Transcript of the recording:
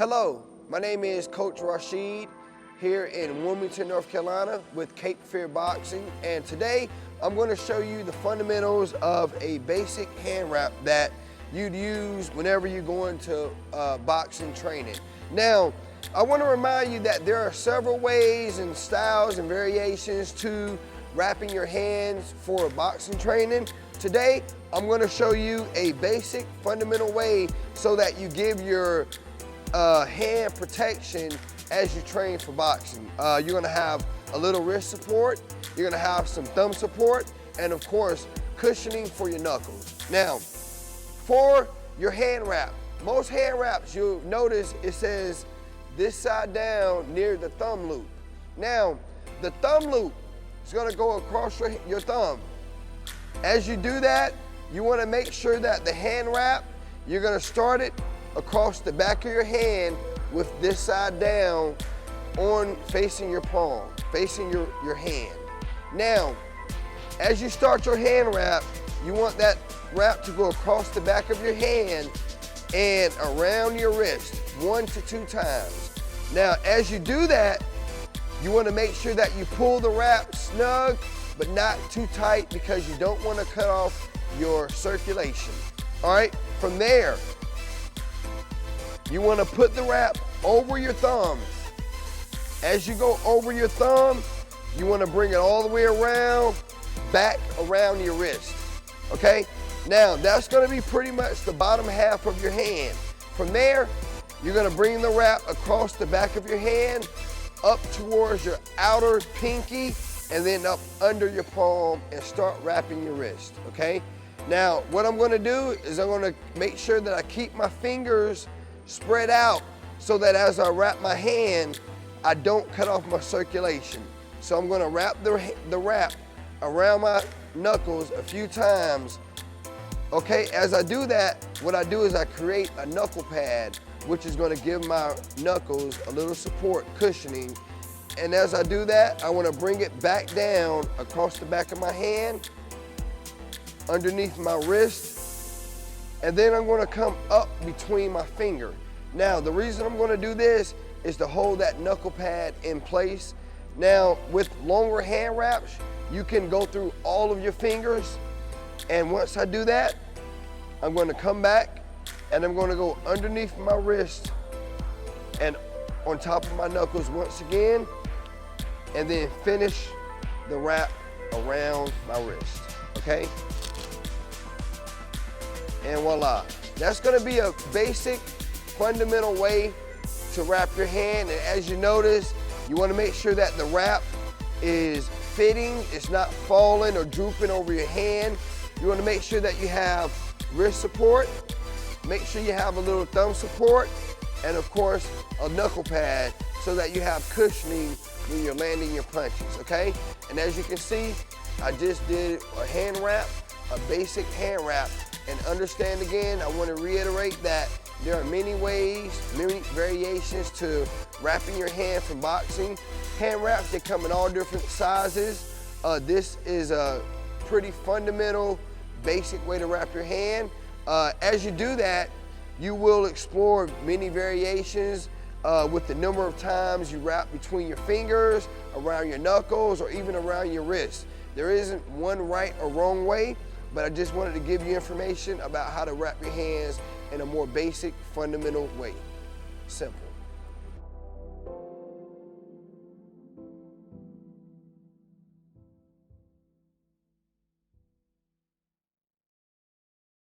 Hello, my name is Coach Rasheed here in Wilmington, North Carolina with Cape Fear Boxing, and today I'm going to show you the fundamentals of a basic hand wrap that you'd use whenever you go into boxing training. Now, I want to remind you that there are several ways and styles and variations to wrapping your hands for boxing training. Today, I'm going to show you a basic fundamental way so that you give your hand protection as you train for boxing. You're going to have a little wrist support, you're going to have some thumb support, and of course, cushioning for your knuckles. Now, for your hand wrap, most hand wraps, you'll notice it says this side down near the thumb loop. Now, the thumb loop is going to go across your thumb. As you do that, you want to make sure that the hand wrap, you're going to start it across the back of your hand with this side down on facing your palm, facing your hand. Now, as you start your hand wrap, you want that wrap to go across the back of your hand and around your wrist 1 to 2 times. Now, as you do that, you want to make sure that you pull the wrap snug, but not too tight because you don't want to cut off your circulation. All right, from there, you want to put the wrap over your thumb. As you go over your thumb, you want to bring it all the way around, back around your wrist, okay? Now, that's going to be pretty much the bottom half of your hand. From there, you're going to bring the wrap across the back of your hand, up towards your outer pinky, and then up under your palm and start wrapping your wrist, okay? Now, what I'm going to do is I'm going to make sure that I keep my fingers spread out so that as I wrap my hand, I don't cut off my circulation. So I'm going to wrap the wrap around my knuckles a few times. Okay, as I do that, what I do is I create a knuckle pad, which is going to give my knuckles a little support, cushioning. And as I do that, I want to bring it back down across the back of my hand, underneath my wrist, and then I'm going to come up between my finger. Now, the reason I'm going to do this is to hold that knuckle pad in place. Now, with longer hand wraps, you can go through all of your fingers, and once I do that, I'm going to come back and I'm going to go underneath my wrist and on top of my knuckles once again, and then finish the wrap around my wrist, okay? And voila. That's going to be a basic, fundamental way to wrap your hand. And as you notice, you want to make sure that the wrap is fitting, it's not falling or drooping over your hand. You want to make sure that you have wrist support, make sure you have a little thumb support, and of course, a knuckle pad so that you have cushioning when you're landing your punches, okay? And as you can see, I just did a hand wrap, a basic hand wrap. And understand again, I want to reiterate that there are many ways, many variations to wrapping your hand for boxing. Hand wraps, they come in all different sizes. This is a pretty fundamental, basic way to wrap your hand. As you do that, you will explore many variations with the number of times you wrap between your fingers, around your knuckles, or even around your wrists. There isn't one right or wrong way, but I just wanted to give you information about how to wrap your hands in a more basic, fundamental way. Simple.